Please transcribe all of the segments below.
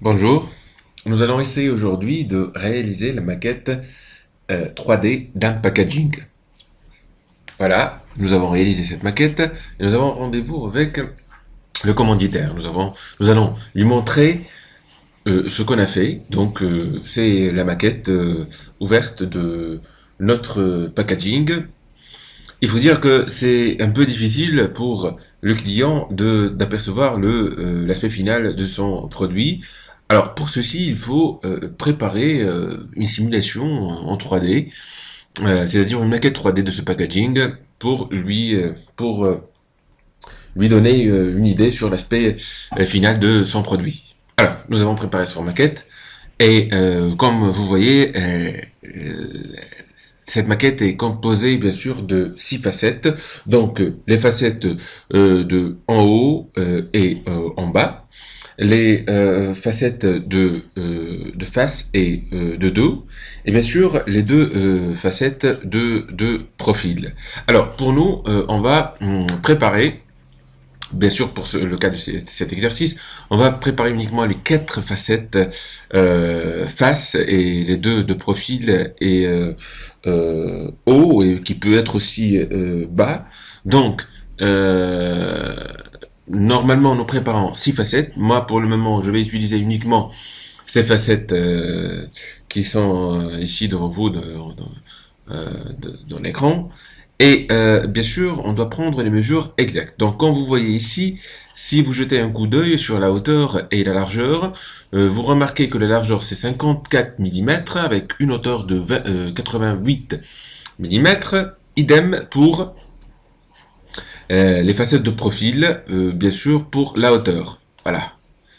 Bonjour, nous allons essayer aujourd'hui de réaliser la maquette 3D d'un packaging. Voilà, nous avons réalisé cette maquette et nous avons rendez-vous avec le commanditaire. Nous allons lui montrer ce qu'on a fait. Donc, c'est la maquette ouverte de notre packaging. Il faut dire que c'est un peu difficile pour le client d'apercevoir l'aspect final de son produit. Alors pour ceci, il faut préparer une simulation en 3D, c'est-à-dire une maquette 3D de ce packaging pour lui donner une idée sur l'aspect final de son produit. Alors, nous avons préparé son maquette et comme vous voyez, cette maquette est composée bien sûr de 6 facettes. Donc les facettes de en haut et en bas, les facettes de face et de dos, et bien sûr les deux facettes de profil. Alors pour nous, on va préparer. Bien sûr, pour le cas de cet exercice, on va préparer uniquement les 4 facettes face et les deux de profil et haut, et qui peut être aussi bas. Donc, normalement, nous préparons 6 facettes. Moi, pour le moment, je vais utiliser uniquement ces facettes qui sont ici devant vous dans l'écran. Et bien sûr, on doit prendre les mesures exactes. Donc, comme vous voyez ici, si vous jetez un coup d'œil sur la hauteur et la largeur, vous remarquez que la largeur c'est 54 mm avec une hauteur de 88 mm. Idem pour les facettes de profil, bien sûr pour la hauteur. Voilà.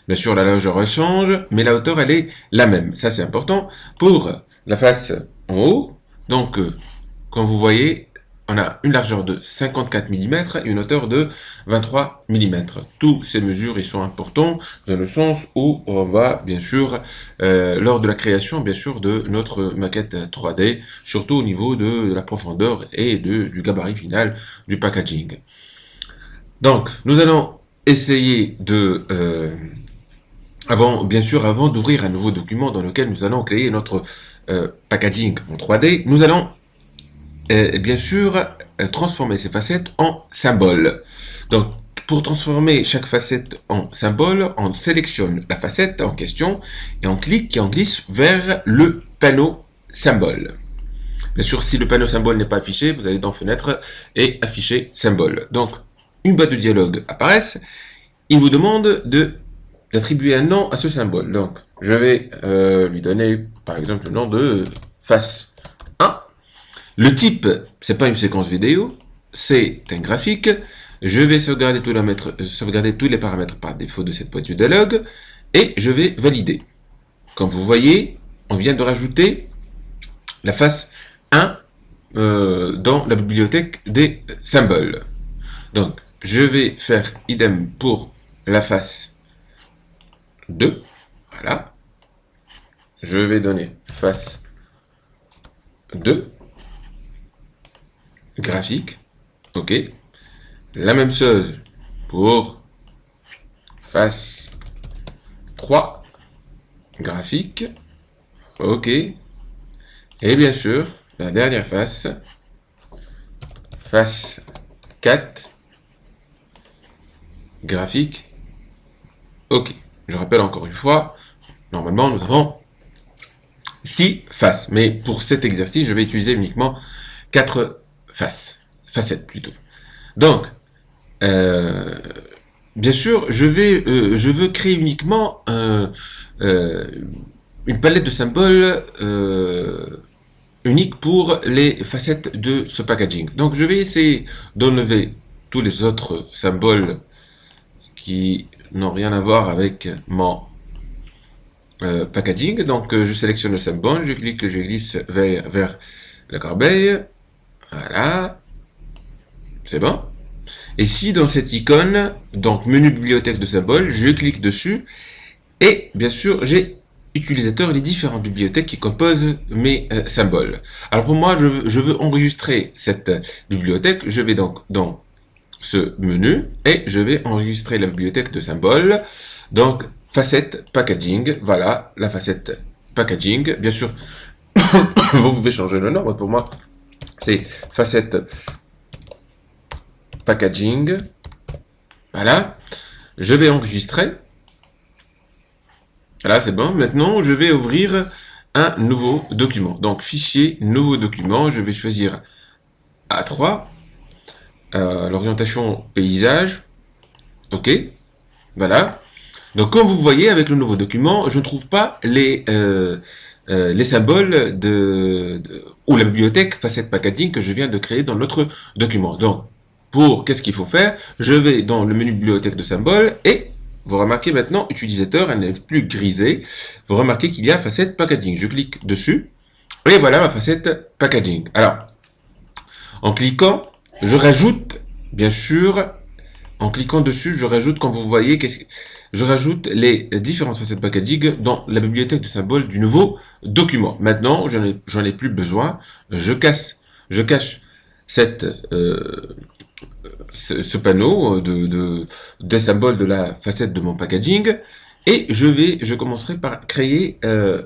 Bien sûr, la largeur elle change, mais la hauteur elle est la même. Ça c'est important. Pour la face en haut, donc comme vous voyez, on a une largeur de 54 mm et une hauteur de 23 mm. Toutes ces mesures ils sont importants dans le sens où on va bien sûr, lors de la création bien sûr de notre maquette 3D, surtout au niveau de la profondeur et du gabarit final du packaging. Donc nous allons essayer de... avant d'ouvrir un nouveau document dans lequel nous allons créer notre packaging en 3D, nous allons bien sûr transformer ces facettes en symboles. Donc, pour transformer chaque facette en symbole, on sélectionne la facette en question et on clique et on glisse vers le panneau symbole. Bien sûr, si le panneau symbole n'est pas affiché, vous allez dans Fenêtre et afficher symbole. Donc, une barre de dialogue apparaît. Il vous demande d'attribuer un nom à ce symbole. Donc, je vais lui donner, par exemple, le nom de face 1. Le type, c'est pas une séquence vidéo, c'est un graphique. Je vais sauvegarder tous les paramètres par défaut de cette boîte de dialogue et je vais valider. Comme vous voyez, on vient de rajouter la face 1 dans la bibliothèque des symboles. Donc, je vais faire idem pour la face 2. Voilà. Je vais donner face 2. Graphique. OK. La même chose pour face 3. Graphique. OK. Et bien sûr, la dernière face 4. Graphique. OK. Je rappelle encore une fois, normalement nous avons 6 faces. Mais pour cet exercice, je vais utiliser uniquement 4 facettes plutôt. Donc, bien sûr, je veux créer uniquement une palette de symboles unique pour les facettes de ce packaging. Donc, je vais essayer d'enlever tous les autres symboles qui n'ont rien à voir avec mon packaging. Donc, je sélectionne le symbole, je clique, je glisse vers la corbeille. Voilà, c'est bon. Et si dans cette icône, donc menu bibliothèque de symboles, je clique dessus et bien sûr j'ai utilisateur les différentes bibliothèques qui composent mes symboles. Alors pour moi, je veux enregistrer cette bibliothèque. Je vais donc dans ce menu et je vais enregistrer la bibliothèque de symboles. Donc facette packaging. Voilà, la facette packaging. Bien sûr, vous pouvez changer le nom. Pour moi, c'est facette packaging. Voilà. Je vais enregistrer. Voilà, c'est bon. Maintenant, je vais ouvrir un nouveau document. Donc, fichier, nouveau document. Je vais choisir A3. L'orientation paysage. OK. Voilà. Donc, comme vous voyez, avec le nouveau document, je ne trouve pas les symboles ou la bibliothèque facette packaging que je viens de créer dans notre document. Donc, qu'est-ce qu'il faut faire? Je vais dans le menu bibliothèque de symboles et vous remarquez maintenant, utilisateur, elle n'est plus grisée. Vous remarquez qu'il y a facette packaging. Je clique dessus et voilà ma facette packaging. Alors, en cliquant, je rajoute, bien sûr, en cliquant dessus, je rajoute, comme vous voyez, je rajoute les différentes facettes packaging dans la bibliothèque de symboles du nouveau document. Maintenant, j'en ai plus besoin. Je cache ce panneau des symboles de la facette de mon packaging et je commencerai par créer un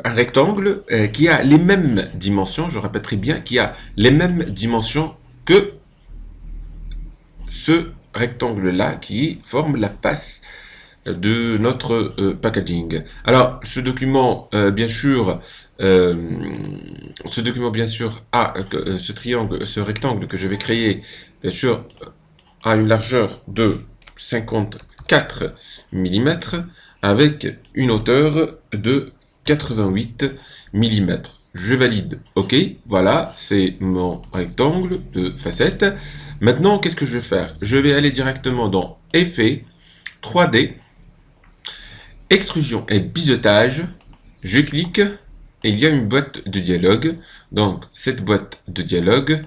rectangle qui a les mêmes dimensions, je répéterai bien, qui a les mêmes dimensions que ce rectangle-là qui forme la face de notre packaging. Alors, ce document, bien sûr, a ce triangle, ce rectangle que je vais créer, bien sûr, a une largeur de 54 mm avec une hauteur de 88 mm. Je valide OK. Voilà, c'est mon rectangle de facette. Maintenant, qu'est-ce que je vais faire? Je vais aller directement dans Effet, 3D, Extrusion et biseautage. Je clique et il y a une boîte de dialogue. Donc, cette boîte de dialogue,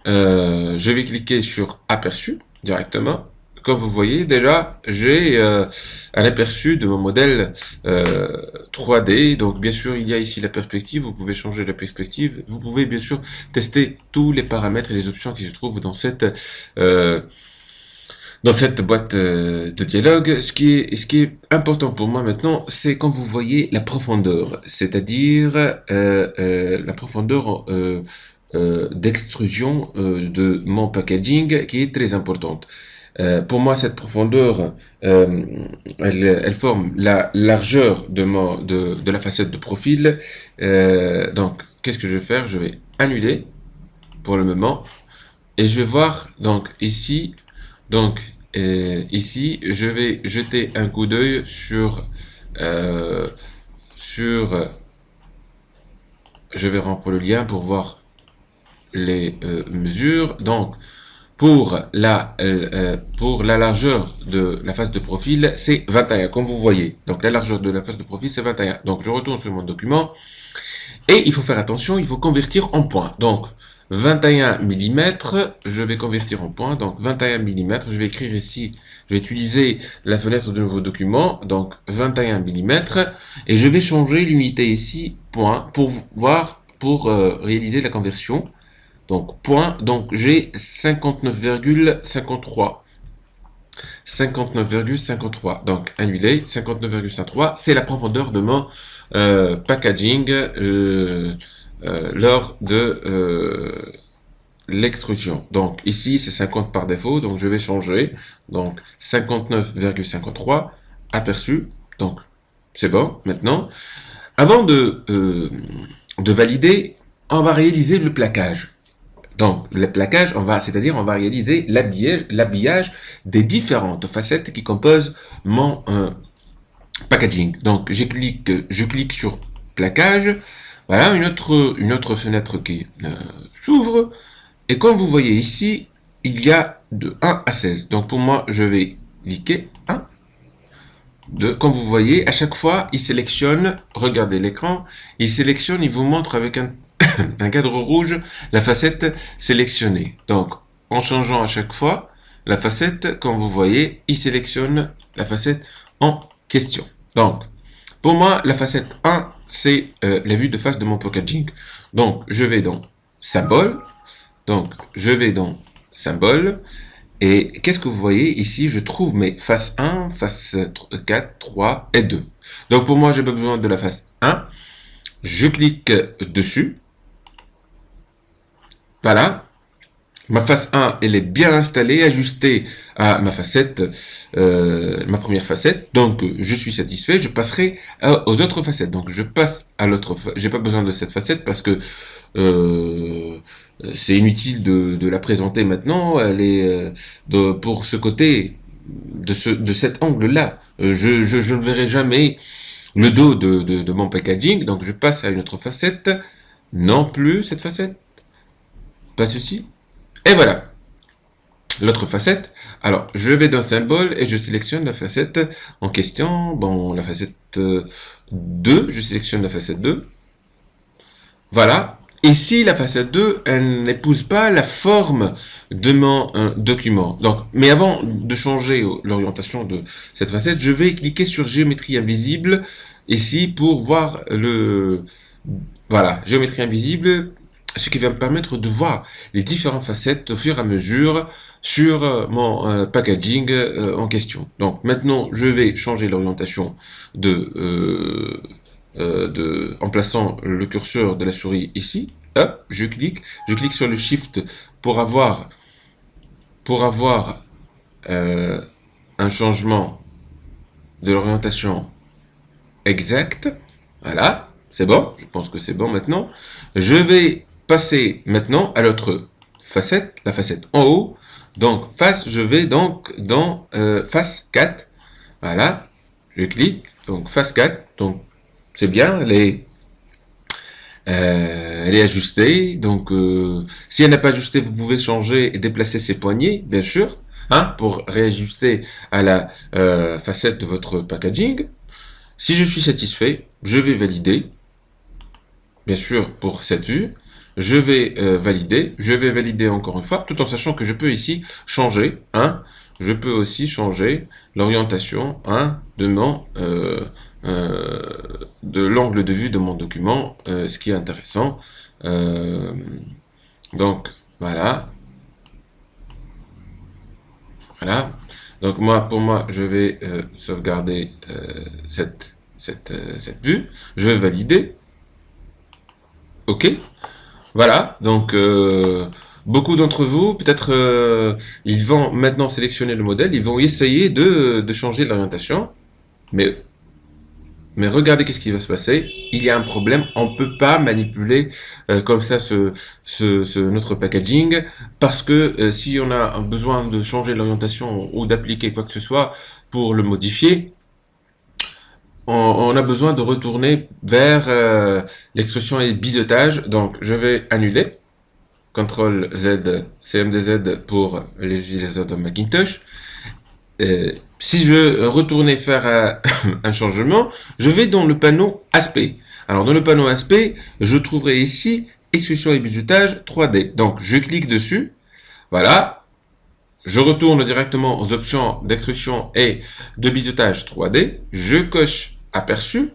je vais cliquer sur Aperçu directement. Comme vous voyez, déjà, j'ai un aperçu de mon modèle 3D. Donc, bien sûr, il y a ici la perspective. Vous pouvez changer la perspective. Vous pouvez, bien sûr, tester tous les paramètres et les options qui se trouvent dans cette boîte de dialogue. Ce qui est important pour moi maintenant, c'est quand vous voyez la profondeur. C'est-à-dire la profondeur d'extrusion de mon packaging qui est très importante. Pour moi, cette profondeur, elle forme la largeur de la facette de profil. Donc, qu'est-ce que je vais faire? Je vais annuler pour le moment. Et je vais voir, donc, ici, je vais jeter un coup d'œil sur... je vais remplir le lien pour voir les mesures. Donc, pour la largeur de la face de profil, c'est 21, comme vous voyez. Donc, la largeur de la face de profil, c'est 21. Donc, je retourne sur mon document. Et il faut faire attention, il faut convertir en points. Donc, 21 mm, je vais convertir en points. Donc, 21 mm, je vais écrire ici, je vais utiliser la fenêtre de nouveau document. Donc, 21 mm. Et je vais changer l'unité ici, point, pour réaliser la conversion. Donc, point, donc j'ai 59,53. 59,53. Donc, annulé, 59,53. C'est la profondeur de mon packaging lors de l'extrusion. Donc, ici, c'est 50 par défaut. Donc, je vais changer. Donc, 59,53. Aperçu. Donc, c'est bon. Maintenant, avant de valider, on va réaliser le plaquage. Donc, le plaquage, on va réaliser l'habillage des différentes facettes qui composent mon packaging. Donc, je clique sur plaquage. Voilà, une autre fenêtre qui s'ouvre. Et comme vous voyez ici, il y a de 1 à 16. Donc, pour moi, je vais cliquer 1. Comme vous voyez, à chaque fois, il sélectionne, regardez l'écran, il sélectionne, il vous montre avec un cadre rouge, la facette sélectionnée. Donc, en changeant à chaque fois la facette, comme vous voyez, il sélectionne la facette en question. Donc, pour moi, la facette 1, c'est la vue de face de mon packaging. Donc, je vais dans Symbole. Donc, je vais dans Symbole. Et qu'est-ce que vous voyez ici? Je trouve mes face 1, face 4, 3 et 2. Donc pour moi, j'ai pas besoin de la face 1. Je clique dessus. Voilà. Ma face 1, elle est bien installée, ajustée à ma facette, ma première facette. Donc, je suis satisfait. Je passerai aux autres facettes. Donc, je passe à l'autre. J'ai pas besoin de cette facette parce que c'est inutile de la présenter maintenant. Elle est pour ce côté de cet angle-là. Je ne verrai jamais le dos de mon packaging. Donc, je passe à une autre facette. Non plus cette facette. Pas ceci. Et voilà, l'autre facette. Alors, je vais dans symbole et je sélectionne la facette en question. Bon, la facette 2, je sélectionne la facette 2. Voilà. Ici, la facette 2, elle n'épouse pas la forme de mon document. Donc, mais avant de changer l'orientation de cette facette, je vais cliquer sur géométrie invisible ici pour voir le... Voilà, géométrie invisible, ce qui va me permettre de voir les différentes facettes au fur et à mesure sur mon packaging en question. Donc maintenant, je vais changer l'orientation en plaçant le curseur de la souris ici. Hop, je clique sur le Shift pour avoir un changement de l'orientation exacte. Voilà, c'est bon, je pense que c'est bon maintenant. Je vais passer maintenant à l'autre facette, la facette en haut. Donc face, je vais donc dans face 4. Voilà, je clique, donc face 4. Donc c'est bien, elle est ajustée. Donc si elle n'est pas ajustée, vous pouvez changer et déplacer ses poignets, bien sûr, hein, pour réajuster à la facette de votre packaging. Si je suis satisfait, je vais valider. Bien sûr, pour cette vue, je vais valider encore une fois, tout en sachant que je peux ici changer, hein, je peux aussi changer l'orientation, hein, de l'angle de vue de mon document, ce qui est intéressant. Donc, voilà. Voilà. Donc, pour moi, je vais sauvegarder cette vue. Je vais valider. OK. Voilà, donc beaucoup d'entre vous, peut-être, ils vont maintenant sélectionner le modèle, ils vont essayer de changer l'orientation, mais regardez qu'est-ce qui va se passer. Il y a un problème, on ne peut pas manipuler comme ça notre packaging, parce que si on a besoin de changer l'orientation ou d'appliquer quoi que ce soit pour le modifier, on a besoin de retourner vers l'expression et biseautage. Donc, je vais annuler. CTRL Z, CMDZ pour les utilisateurs de Macintosh. Si je retournais faire un changement, je vais dans le panneau Aspect. Alors, dans le panneau Aspect, je trouverai ici Extrusion et biseautage 3D. Donc, je clique dessus. Voilà. Je retourne directement aux options d'extrusion et de biseautage 3D. Je coche aperçu.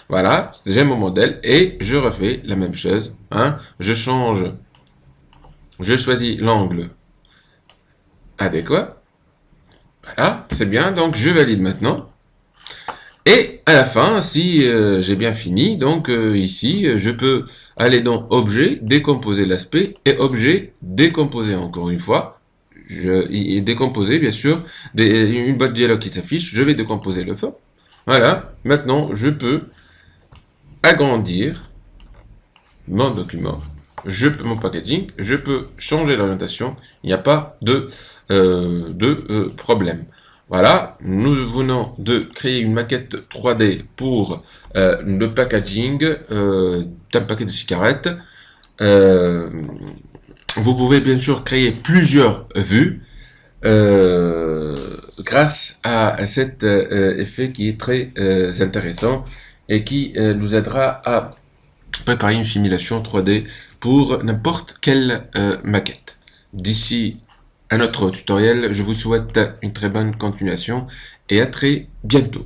Voilà, j'ai mon modèle et je refais la même chose. Hein. Je choisis l'angle adéquat. Voilà, c'est bien. Donc, je valide maintenant. Et à la fin, si j'ai bien fini, donc ici, je peux aller dans Objet, décomposer l'aspect et Objet, décomposer encore une fois. Décomposer, bien sûr, une boîte de dialogue qui s'affiche. Je vais décomposer le fond. Voilà, maintenant je peux agrandir mon document, mon packaging, je peux changer l'orientation, il n'y a pas de problème. Voilà, nous venons de créer une maquette 3D pour le packaging d'un paquet de cigarettes. Vous pouvez bien sûr créer plusieurs vues. Grâce à cet effet qui est très intéressant et qui nous aidera à préparer une simulation 3D pour n'importe quelle maquette. D'ici à notre tutoriel, je vous souhaite une très bonne continuation et à très bientôt.